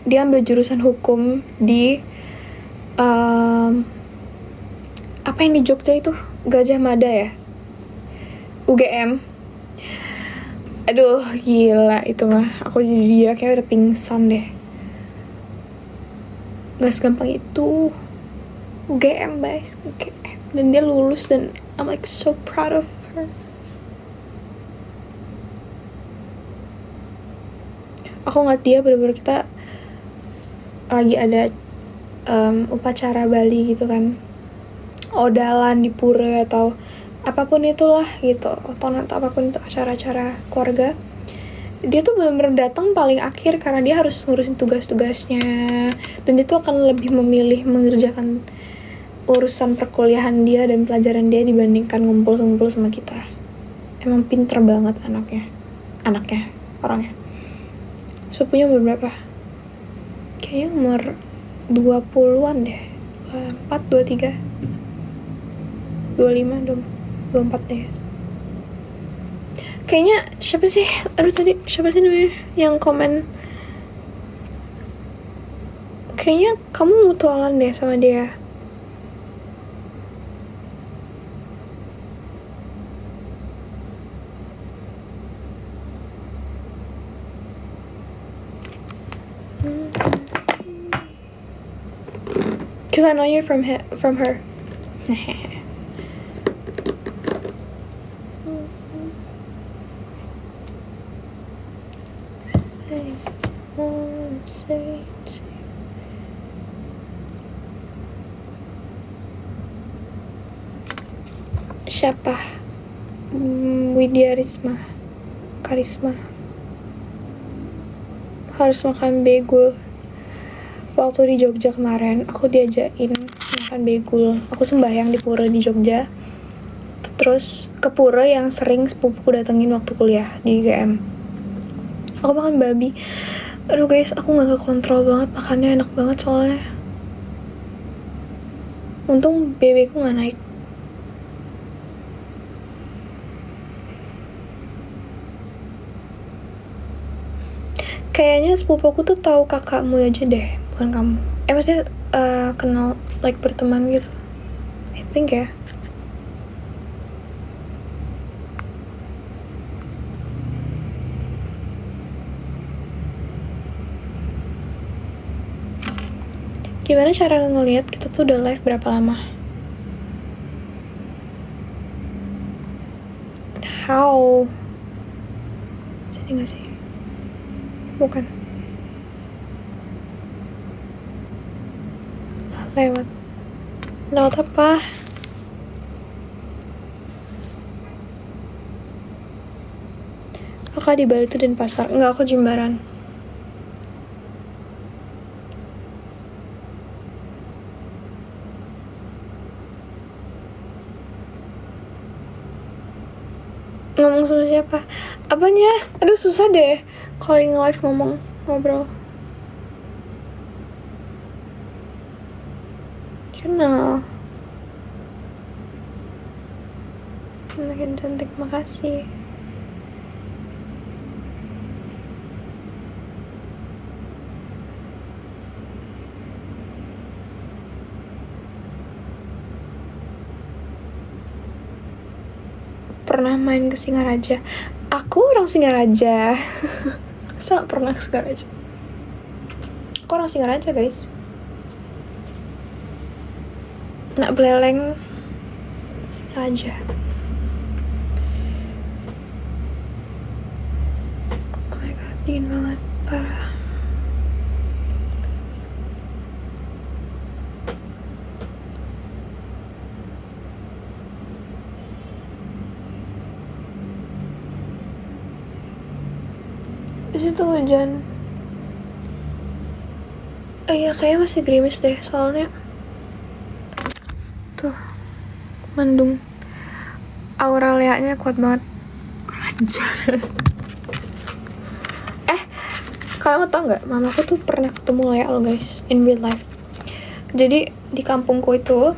dia ambil jurusan hukum di apa yang di Jogja itu, Gajah Mada ya, UGM. Aduh gila itu mah, aku jadi dia kayak udah pingsan deh. Gak segampang itu. UGM guys, UGM, dan dia lulus dan I'm like so proud of her. Aku ngeliat dia bener-bener, kita lagi ada upacara Bali gitu kan, odalan di pura atau apapun itulah gitu, atau apapun itu acara-acara keluarga, dia tuh benar-benar datang paling akhir karena dia harus ngurusin tugas-tugasnya, dan dia tuh akan lebih memilih mengerjakan urusan perkuliahan dia dan pelajaran dia dibandingkan ngumpul-ngumpul sama kita. Emang pinter banget orangnya. Sepupunya umur berapa? Kayaknya umur 20-an deh, 24, 23, 25, 24 deh. Kayaknya siapa sih namanya yang komen? Kayaknya kamu mutualan deh sama dia. Cause I know you from her. Siapa? Widya Karisma. Harus makan begul. Waktu di Jogja kemarin, aku diajakin makan begul. Aku sembahyang di pura di Jogja. Terus ke pura yang sering sepupuku datengin waktu kuliah di IGM. Aku makan babi. Aduh guys, aku gak kekontrol banget, makannya enak banget soalnya. Untung BB ku gak naik. Kayaknya sepupuku tuh tahu kakakmu aja deh, bukan kamu. Maksudnya kenal, like berteman gitu. I think ya. Gimana cara ngelihat kita tuh udah live berapa lama? How? Sini gak sih? Bukan. Lewat apa? Kakak di Bali tuh Denpasar. Enggak, aku Jimbaran. Ngomong sama siapa? Apanya? Aduh susah deh kalau nge-live ngobrol. Kenal. Makin cantik, makasih. Pernah main ke Singaraja. Aku orang Singaraja. Masa pernah ke Singaraja? Aku orang Singaraja guys. Nak beleleng Singaraja. Oh my god, dingin banget, parah. Di situ hujan. Iya, kayaknya masih gerimis deh, soalnya tuh mendung. Aura Leanya kuat banget. Kelancar. Kalian mau tau nggak? Mamaku tuh pernah ketemu Lea lo guys, in real life. Jadi di kampungku itu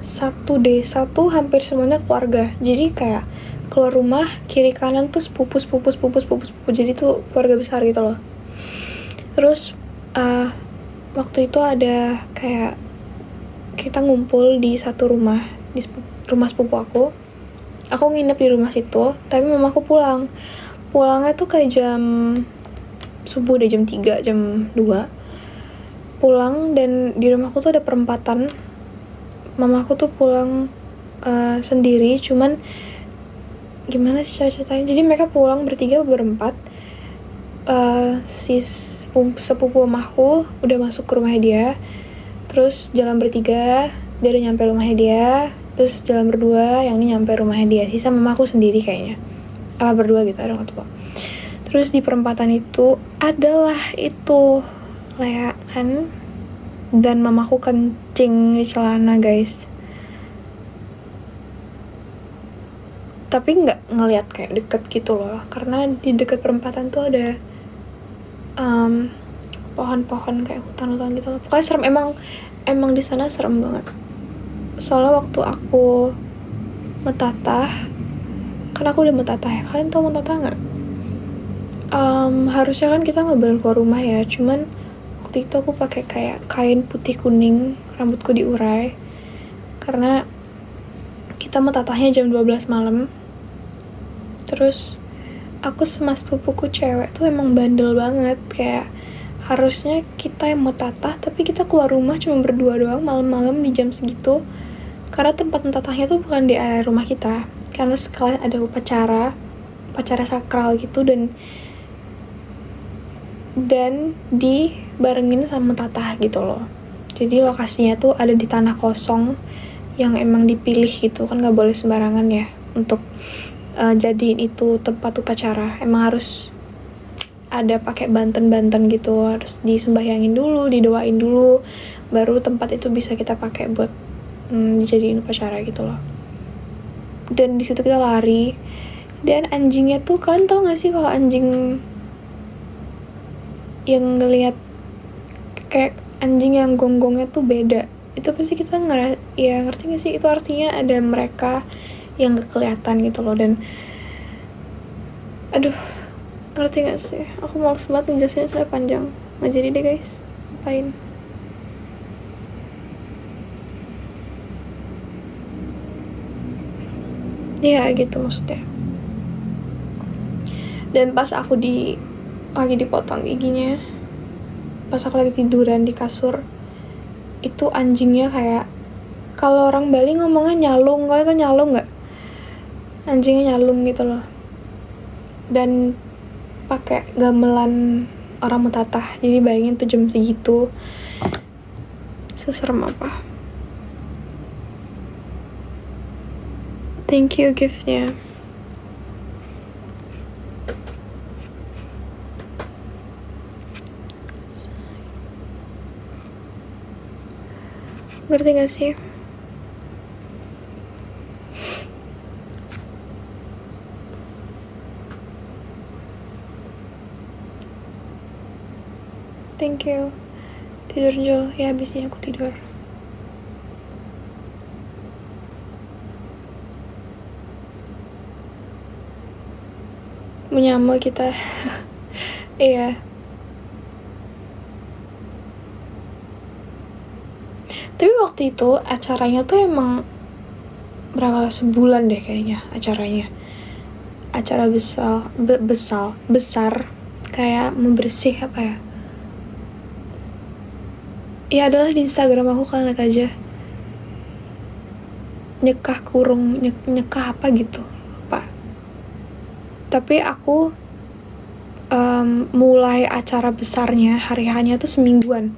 satu desa tuh hampir semuanya keluarga. Jadi kayak keluar rumah kiri kanan tuh sepupu, jadi tuh keluarga besar gitu loh. Terus waktu itu ada kayak kita ngumpul di satu rumah, di rumah sepupu aku nginep di rumah situ, tapi mamaku pulangnya tuh kayak jam subuh deh, jam 3, jam 2 pulang. Dan di rumahku tuh ada perempatan, mamaku tuh pulang sendiri, cuman gimana sih cara ceritanya, jadi mereka pulang bertiga berempat. Si sepupu mamaku udah masuk ke rumahnya dia, terus jalan bertiga, dia udah nyampe rumahnya dia, terus jalan berdua, yang ini nyampe rumahnya dia, sisa mamaku sendiri kayaknya, apa berdua gitu, ada nggak tahu. Terus di perempatan itu adalah itu Lea kan, dan mamaku kencing di celana guys, tapi nggak ngelihat kayak deket gitu loh, karena di deket perempatan tuh ada pohon-pohon kayak hutan-hutan gitu loh. Pokoknya serem, emang di sana serem banget. Soalnya waktu aku metatah, kan aku udah metatah ya, kalian tau metatah nggak? Harusnya kan kita nggak boleh keluar rumah ya, cuman waktu itu aku pakai kayak kain putih kuning, rambutku diurai, karena kita metatahnya jam 12 malam. Terus aku sama sepupuku cewek tuh emang bandel banget, kayak harusnya kita yang metatah tapi kita keluar rumah cuma berdua doang malam-malam di jam segitu, karena tempat metatahnya tuh bukan di area rumah kita, karena sekalian ada upacara sakral gitu, dan dibarengin sama metatah gitu loh. Jadi lokasinya tuh ada di tanah kosong yang emang dipilih gitu, kan nggak boleh sembarangan ya untuk jadiin itu tempat upacara. Emang harus ada pakai banten gitu, harus disembahyangin dulu, didoain dulu, baru tempat itu bisa kita pakai buat dijadiin upacara gitu loh. Dan di situ kita lari, dan anjingnya tuh, kalian tau gak sih kalau anjing yang ngelihat kayak anjing yang gonggongnya tuh beda, itu pasti kita ya ngerti gak sih, itu artinya ada mereka yang gak kelihatan gitu loh. Dan aduh, ngerti gak sih, aku males banget ngejelasinnya soalnya panjang, nggak jadi deh guys, ngapain. Ya gitu maksudnya. Dan pas aku lagi dipotong giginya, pas aku lagi tiduran di kasur, itu anjingnya kayak, kalau orang Bali ngomongnya nyalung, kalian tau nyalung nggak? Anjingnya nyalung gitu loh, dan pakai gamelan orang metatah. Jadi bayangin tuh jam segitu, seserem apa. Thank you giftnya. Ngerti gak sih? Thank you. Tidur Jol, ya abis ini aku tidur. Menyambut kita. Iya. Tapi waktu itu acaranya tuh emang berapa sebulan deh kayaknya acaranya. Acara besar kayak membersih apa ya? Ya adalah di Instagram aku, kalian lihat aja. Nyekah apa gitu, lupa. Tapi aku mulai acara besarnya, hari hanya tuh semingguan.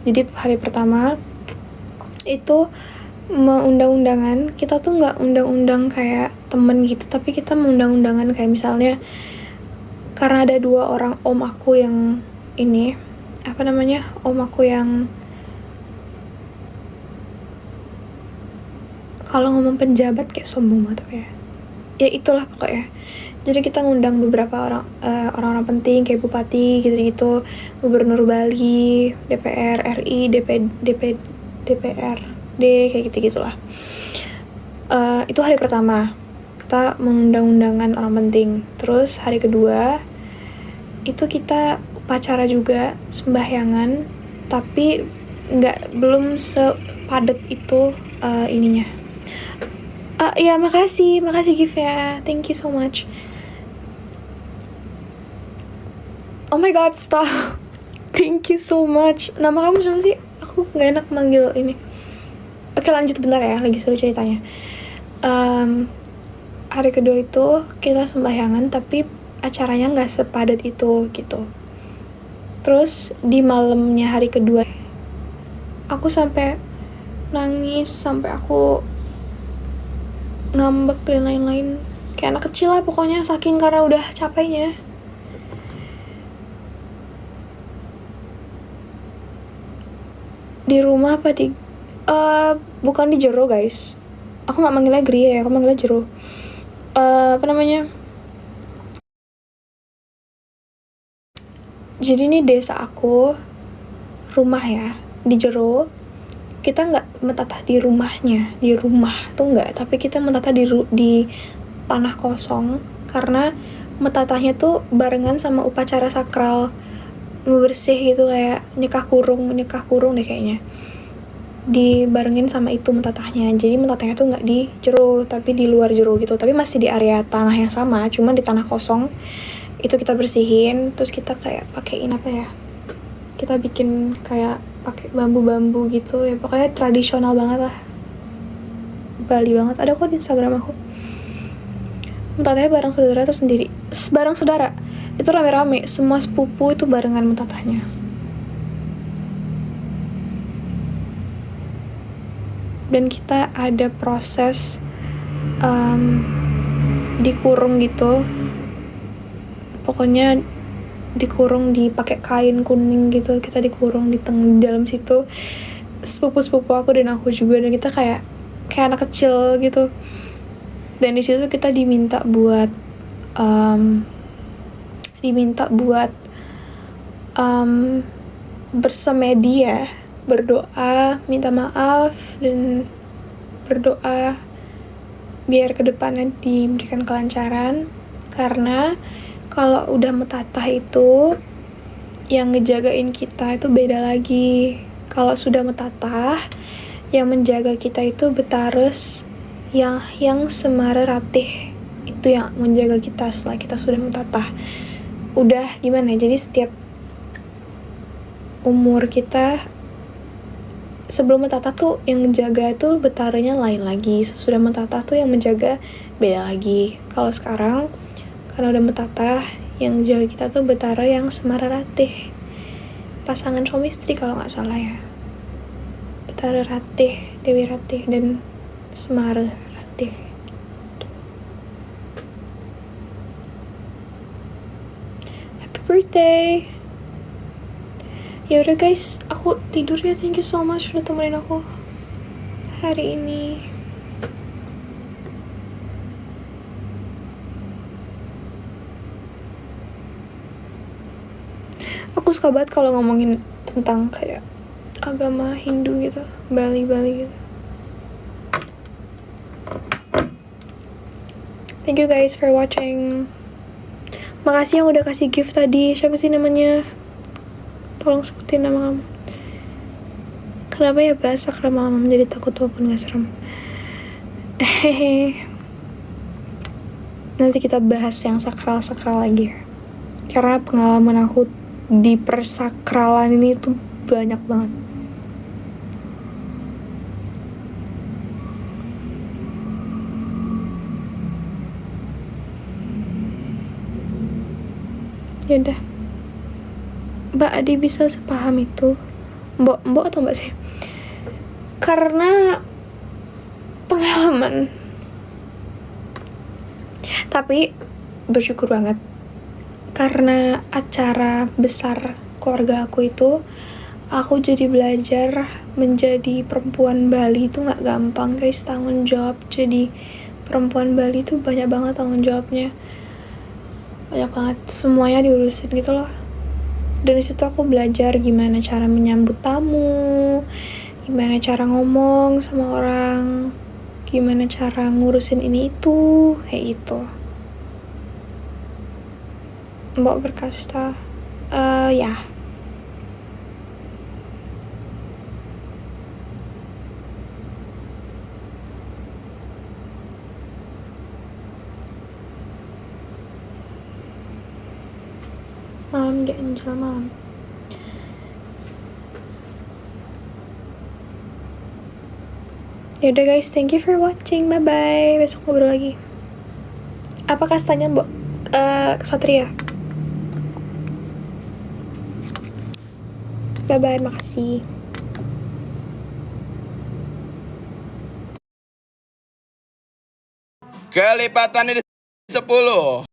Jadi hari pertama itu undang-undangan, kita tuh nggak undang-undang kayak temen gitu, tapi kita undang-undangan kayak misalnya, karena ada 2 orang om aku yang ini, om aku yang kalau ngomong penjabat kayak sombong banget apa ya itulah pokoknya. Jadi kita ngundang beberapa orang-orang penting kayak bupati gitu-gitu, gubernur Bali, DPR RI, DPRD kayak gitu-gitulah. Itu hari pertama. kita mengundang-undangan orang penting. Terus hari kedua itu kita upacara juga, sembahyangan, tapi belum sepadet itu ininya. Ya makasih Gif ya, thank you so much. Oh my god, stop. Thank you so much. Nama kamu siapa sih? Aku gak enak manggil ini. Oke, lanjut bentar ya, lagi seru ceritanya. Hari kedua itu kita sembahyangan, tapi acaranya gak sepadat itu gitu. Terus di malamnya hari kedua aku sampai nangis, sampai aku ngambek dan lain-lain, kayak anak kecil lah pokoknya, saking karena udah capeknya. Di rumah apa di bukan di Jero guys, aku nggak manggilnya Gria ya, aku manggilnya Jero. Apa namanya, jadi ini desa aku, rumah ya di Jero. Kita nggak mentatah di rumahnya, di rumah tuh nggak, tapi kita mentatah di tanah kosong, karena mentatahnya tuh barengan sama upacara sakral bersih gitu, kayak nikah kurung deh kayaknya, dibarengin sama itu mentatahnya. Jadi mentatahnya tuh nggak di Jero, tapi di luar Jero gitu, tapi masih di area tanah yang sama, cuma di tanah kosong itu kita bersihin. Terus kita kayak pakein apa ya, kita bikin kayak pakai bambu-bambu gitu ya, pokoknya tradisional banget lah, Bali banget. Ada kok di Instagram aku. Mentatahnya bareng saudara atau sendiri? Bareng saudara. Itu rame-rame, semua sepupu itu barengan mentatahnya. Dan kita ada proses dikurung gitu. Pokoknya dikurung, dipakai kain kuning gitu, kita dikurung di dalam situ, sepupu-sepupu aku dan aku juga, dan kita kayak anak kecil gitu. Dan di situ kita diminta buat bersemedi ya, berdoa, minta maaf, dan berdoa biar kedepannya diberikan kelancaran. Karena kalau udah metatah itu yang ngejagain kita itu beda lagi. Kalau sudah metatah, yang menjaga kita itu Betares, yang Semara Ratih, itu yang menjaga kita setelah kita sudah metatah. Udah gimana, jadi setiap umur kita sebelum mentatah tuh yang menjaga tuh Betaranya lain lagi, sesudah mentatah tuh yang menjaga beda lagi. Kalau sekarang karena udah mentatah, yang jaga kita tuh Betara yang Semara Ratih, pasangan suami istri kalau nggak salah ya, Betara Ratih, Dewi Ratih, dan Semara Ratih. Happy birthday. Ya udah guys, aku tidur ya. Thank you so much udah temenin aku hari ini. Aku suka banget kalau ngomongin tentang kayak agama Hindu gitu, Bali gitu. Thank you guys for watching. Makasih yang udah kasih gift tadi. Siapa sih namanya? Tolong sebutin nama kamu. Kenapa ya bahas sakral malam jadi takut walaupun gak serem? Nanti kita bahas yang sakral lagi ya. Karena pengalaman aku di persakralan ini tuh banyak banget. Yaudah, Mbak Adi bisa sepaham itu. Mbok atau Mbak sih? Karena pengalaman. Tapi bersyukur banget karena acara besar keluarga aku itu, aku jadi belajar menjadi perempuan Bali itu gak gampang guys. Tanggung jawab jadi perempuan Bali itu banyak banget tanggung jawabnya, banyak banget, semuanya diurusin gitu loh. Dan disitu aku belajar gimana cara menyambut tamu, gimana cara ngomong sama orang, gimana cara ngurusin ini itu, kayak gitu. Mbok Perkasa, ya. Malam ganjil malam. Yaudah guys, thank you for watching. Bye bye. Besok ngobrol lagi. Apa kastanya Mbok Satria? Bye bye, makasih. Kelipatan ini 10.